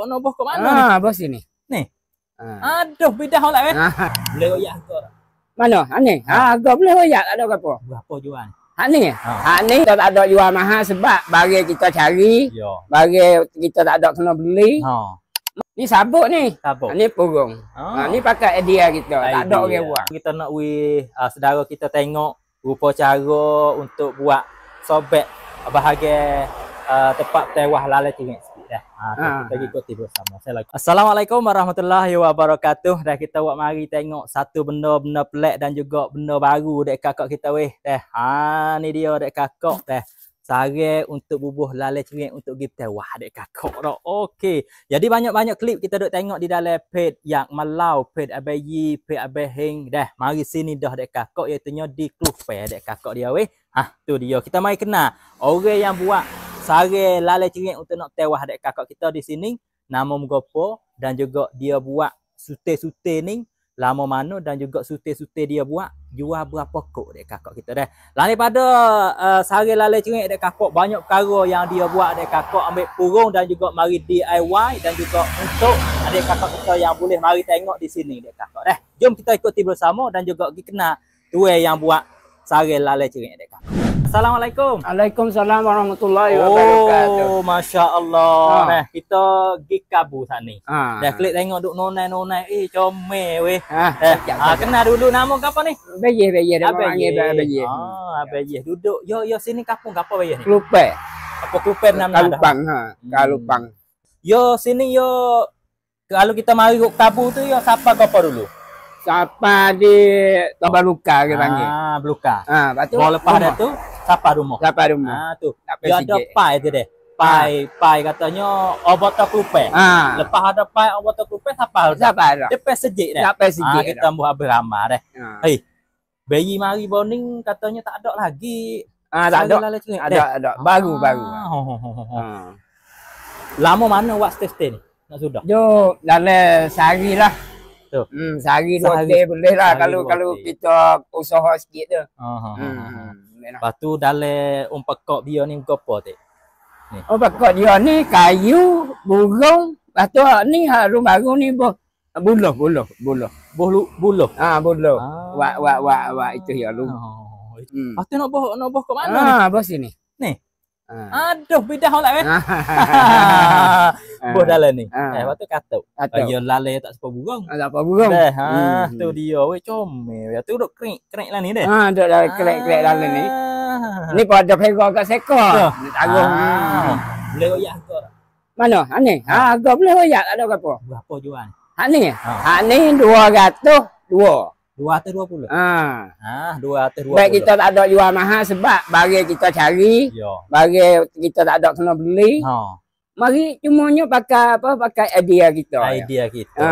Noboh ke mana ni? Bos sini. Ni. Aduh, bidah lah Boleh royak harga tak? Mana? Ni. Harga boleh royak, tak ada apa. Berapa jual? Hak ni. Hak ni kita tak ada jual mahal sebab bagi kita cari. Ya. Bagi kita tak ada kena beli. Ni sabuk ni. Sabuk. Ni purung. Ni pakai idea kita. Tak ada orang buat. Kita nak saudara kita tengok rupa cara untuk buat sobek bahagian tempat tewah lalai cengek sikit dah. Kita ikuti bersama. Assalamualaikum warahmatullahi wabarakatuh. Dah kita buat mari tengok satu benda-benda pelik dan juga benda baru dek kakak kita weh. Dah. Ni dia dek kakak dah. Sarang untuk bubuh lalai cengek untuk pergi tewah dek kakak dah. Okey. Jadi banyak-banyak klip kita duk tengok di dalam page yang Malau, page Abayi, page Abaheng dah. Mari sini dah dek kakak iaitu di Klupe dek kakak dia weh. Tu dia. Kita mari kenal orang yang buat sarang lalai cengek untuk nak tewah dek kakak kita di sini. Nama Mugopo dan juga dia buat sute-sute ni lama mana dan juga sute-sute dia buat jual berapa kok dek kakak kita dah. Daripada sarang lalai cengek dek kakak banyak perkara yang dia buat dek kakak ambil purung dan juga mari DIY dan juga untuk adik kakak kita yang boleh mari tengok di sini dek kakak dah. Jom kita ikuti bersama dan juga kita kenal tuan yang buat sarang lalai cengek dek kakak. Assalamualaikum. Waalaikumsalam warahmatullahi wabarakatuh. Masya Allah. Nah, kita pergi kabu sana. Dah klik tengok duk nonai-nonai. Comel weh. Kenal dulu nama apa ni? Abayi dah Abayi. Abayi. Abayi. Duduk yo sini kampung apa Abayi ni? Klupe. Apa Klupe nama Kalupang Kalupang. Yo sini yo kalau kita mari kabu tu yo siapa apa dulu? Siapa di Tabaluka ke panggil? Beluka. Lepas tu lepas dah tu siapa rumah? Siapa rumah? Tu. Dia ada pai tu deh. Pai katanya obata Klupe. Lepas ada pai obata Klupe siapa ada? Depan sejik dah. Depan sejik. Kita buat beramah dah. Hei. Bayi mari boning katanya tak ada lagi. Tak ada. Ada. Baru. Lama mana buat stay ni? Nak sudah? Yo, dalam sehari lah. Sehari 2 day boleh lah kalau kita usaha sikit tu. Lepas tu dalam umpekok dia ni berapa tak? Umpekok dia ni kayu, burung. Lepas tu ni rumah baru ni buluh. Buluh. Buluh. Wak itu ya lu. Lepas tu nak boh ke mana ni? Bos sini. Ni. Aduh, bidah lah Boh dalam ni. Lepas tu katuk. Ya lalai tak sepa burung. Tak apa burung. Tu dia weh comel. Tu duk kerik lah ni deh. Duk dalam kerik dalam ni. Ni pada pera kat sekor. Taruh. Boleh royak harga tak? Mana? Ni. Harga boleh royak, tak ada apa. Berapa jual? Hak ni. Hak ni 202. 220. 220. Baik kita tak ada jual mahal sebab bagi kita cari. Bagi kita tak ada kena beli. Mari cumanya pakai apa? Pakai idea kita. Idea kita.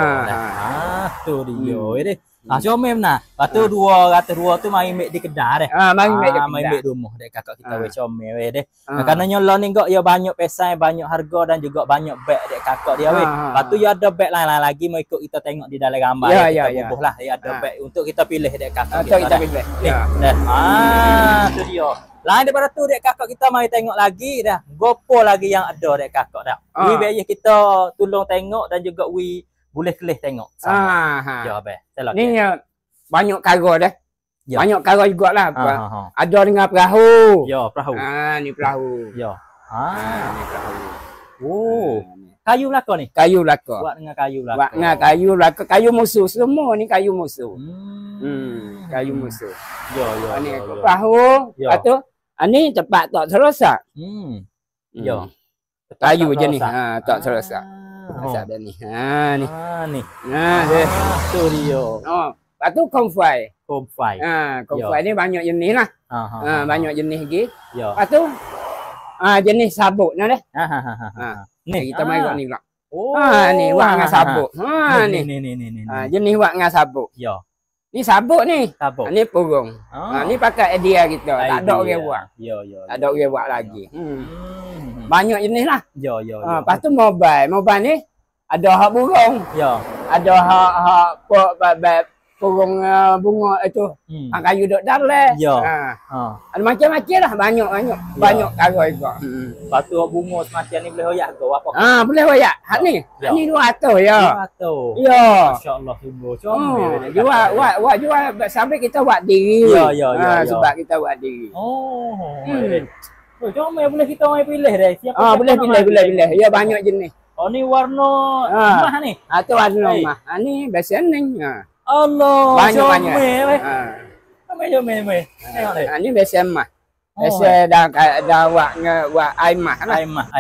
Tu dia. Comel nah. Lepas tu 202 tu mari mek di Kedah deh. Mari mek rumah dek kakak kita weh comel weh deh. Kerana nyolong ni gak ya banyak pesan, banyak harga dan juga banyak beg dek kakak dia weh. Lepas tu ya ada beg lain-lain lagi mau ikut kita tengok di dalam gambar. Ya. Bubuh lah ya ada beg untuk kita pilih dek kakak kita. Kita pilih. Tu dia. Lain daripada tu dek kakak kita mari tengok lagi dah. Gopo lagi yang ada dek kakak dah. Wi biar kita tolong tengok dan juga wi boleh kelih tengok sama. Ya abang. Ni banyak kara dah. Banyak kara jugalah. Ada dengan perahu. Ya, perahu. Ni perahu. Ya. Ni perahu. Kayu belaka ni. Kayu belaka. Buat dengan kayu belaka. Buat dengan kayu belaka. Kayu musuh semua ni kayu musuh. Kayu musuh. Ya. Ni perahu. Lepas tu ni tempat tak terosak. Ya. Kayu je ni. Tak terosak. Masak dah ni. Ni. Tu dia. Lepas tu konfai. Konfai ni banyak jenis lah. Banyak jenis lagi. Lepas tu jenis sabuk ni dah. Ni kita main ni pula. Ni wak dengan sabuk. Ni. Jenis wak dengan sabuk. Ya. Ni sabuk ni. Ni purung. Ni pakai idea kita. Tak ada orang buat. Ya. Tak ada orang buat lagi. Banyak jenis lah. Ya. Lepas tu mobile ni ada hak burung. Ya. Ada hak kurung bunga itu. Kayu duk dalam. Ya. Ada macam-macam lah, banyak cara juga. Lepas tu bunga semacam ni boleh hoyak ke apa? Boleh hoyak. Hak ni. Hak ni 200 ya. 200. Ya. Masya-Allah sungguh comel. Jual sampai kita buat diri. Ya. Sebab kita buat diri. Comel boleh kita mai pilih dah. Siapa boleh pilih. Ya banyak jenis. Oh ni warna emas ni. Tu warna emas. Ni biasa ni. Allah. Banyak. Comel. Tengok ni. Ni biasa emas. Biasa dah buat air emas. Air emas.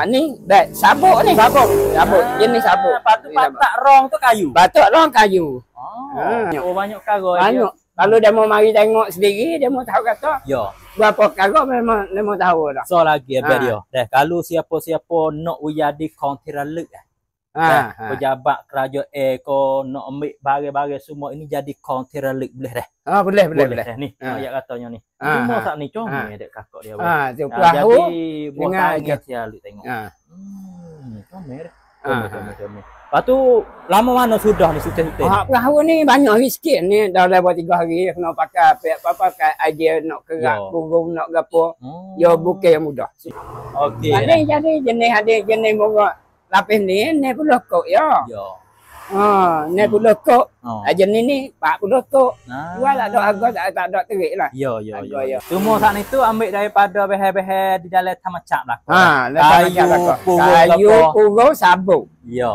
Ni sabuk ni. Sabuk. Jenis sabuk. Patut patak rong tu kayu. Batuk rong kayu. Banyak karo. Banyak. Kalau dia mau mari tengok sendiri, dia mau tahu kata. Ya. Berapa karo memang tahu dah. So lagi dia. Kalau siapa-siapa nak jadi kontralek pejabat kerajaan ko nak ambil barang-barang semua ini jadi kontralek boleh dah. Boleh. Ni ayat katanya ni. Semua sak ni comel dek kakak dia. Tu perahu jadi buat tangan dia tengok. Comel. Comel. Lepas tu lama mana sudah ni syuting? Perahu ni banyak hari sikit ni. Dah lewat 3 hari kena pakai pakai idea nak kerak burung nak gapo. Ya bukan yang mudah. Okey. Ada jenis burung lapis ni puluh kok ya. Ni puluh kok. Jenis ni 40 kok. Jual ada harga tak ada terik lah. Ya. Semua sak ni tu ambil daripada behel-behel di dalam tamacak lah. Kayu, purung, sabuk. Ya.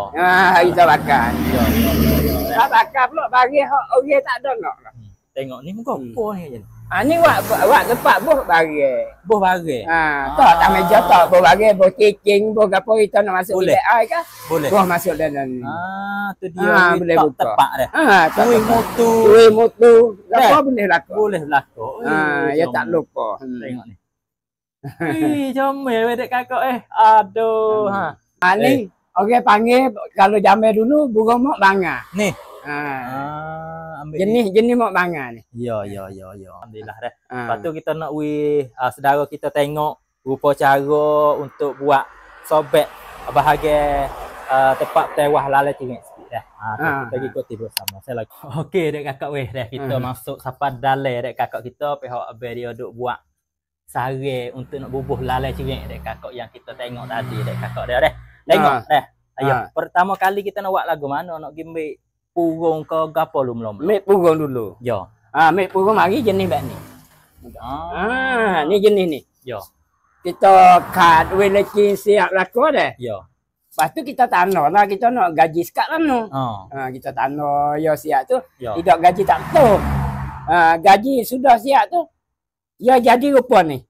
Kita bakar. Tak bakar pula bagi orang tak ada nak lah. Tengok ni muka apa ni je. Ni buat tempat buh bagi. Buh bagi. Tak meja tak buh bagi, buh cicing, buh apa kita nak masuk bilik air kan? Boleh. Buh masuk dalam ni. Tu dia boleh buka. Tepat dah. Tui mutu. Apa boleh laku. Boleh laku. Ya tak lupa. Tengok ni. Comel dek kakak Aduh. Ni orang panggil kalau zaman dulu burung mak bangga. Ni. Jenis mak bangga ni. Ya. Alhamdulillah dah. Lepas tu kita nak saudara kita tengok rupa cara untuk buat sobek bahagian tempat tewah lalai tinggi sikit dah. Kita ikuti bersama. Saya lagi. Okey dek kakak dah. Kita masuk sampai dalam dek kakak kita pihak abang dia duk buat sarang untuk nak bubuh lalai tinggi dek kakak yang kita tengok tadi dek kakak dia dah. Tengok dah. Ayo, pertama kali kita nak buat lagu mana? Nak gimbik purung ke gapo lu belum? Mek purung dulu. Ya. Mek purung mari jenis bak ni. Ni jenis ni. Ya. Kita kad weleki siap laku dah. Ya. Lepas tu kita tanah lah, kita nak gaji sekat lah tu. Kita tanah ya siap tu. Tidak gaji tak tu. Gaji sudah siap tu. Ya jadi rupa ni.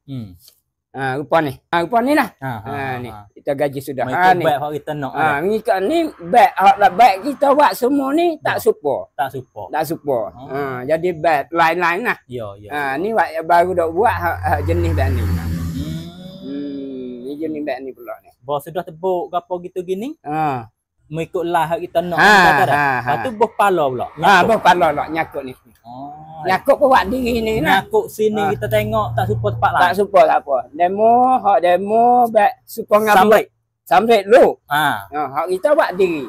Rupa ni. Rupa ni lah. Ni. Kita gaji sudah. Ni. Beg hak kita nak. Ni beg kita buat semua ni tak support. Tak support. Jadi beg lain-lain lah. Ya. Ni baru dak buat jenis beg ni. Ni jenis beg ni pula ni. Bos sudah tebuk gapo gitu gini? Mengikut lah hak kita nak. Lepas tu bos pala pula. Bos pala lah nyakut ni. Nyakut pun buat diri ni lah. Nyakut sini kita tengok tak support tempat lain. Tak support tak apa. Demo beg support ngabrik. Sampai dulu. Hak kita buat diri.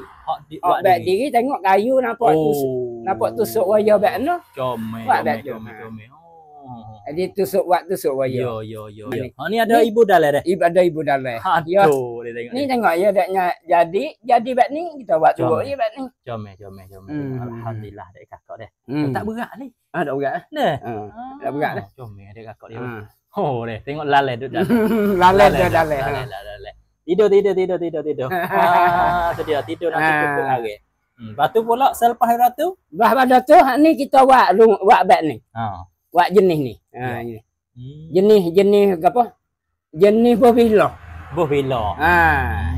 Hak beg diri tengok kayu nampak tusuk wayar beg no. Comel. Jadi tusuk wayar. Yo. Ni ada ibu dalam dah. Ada ibu dalam. Aduh, dia tengok ni. Tengok ya deknya jadi beg ni kita buat turut je beg ni. Comel. Alhamdulillah dek kakak dah. Tak berat ni. Tak berat. Nah. Tak berat dah. Comel dek kakak dia. Deh, tengok lalai duduk dalam. Lalai. Tidur. Sedia tidur nanti cukup hari. Lepas tu pula selepas hari tu? Lepas tu ni kita buat beg ni. Buat jenis ni. Jenis apa? Jenis bobilo.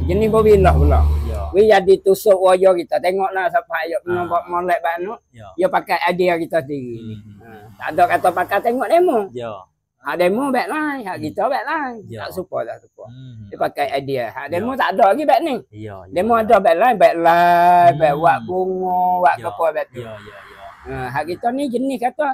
Jenis bobilo pula. We jadi tusuk wayar kita. Tengoklah sampai ayat nampak molek beg nu. Dia pakai idea kita sendiri. Tak ada kata pakai tengok demo. Demo beg lain, hak kita beg lain. Tak support. Dia pakai idea. Hak demo tak ada lagi beg ni. Demo ada beg lain, beg buat bunga, buat apa beg tu. Hak kita ni jenis kata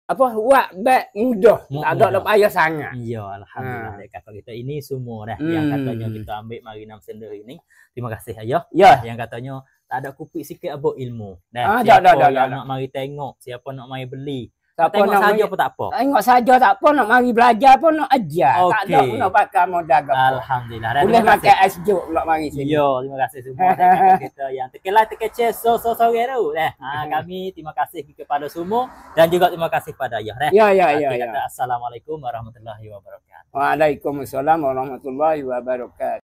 apa buat beg mudah. Tak ada nak payah sangat. Ya, alhamdulillah dek kakak kita ini semua dah yang katanya kita ambil mari nam sender ini. Terima kasih ayah. Yang katanya tak ada kupik sikit abang ilmu. Dah. Siapa yang nak mari tengok, siapa nak mari beli. Tengok saja pun tak apa. Tengok saja tak apa, nak mari belajar pun nak ajar. Tak ada pun nak pakai modal. Alhamdulillah. Boleh pakai ais juk pula mari sini. Yo, terima kasih semua kita yang tekan like, tekan share, sore tu. Kami terima kasih kepada semua dan juga terima kasih pada Ayah. Ya. Assalamualaikum warahmatullahi wabarakatuh. Waalaikumsalam warahmatullahi wabarakatuh.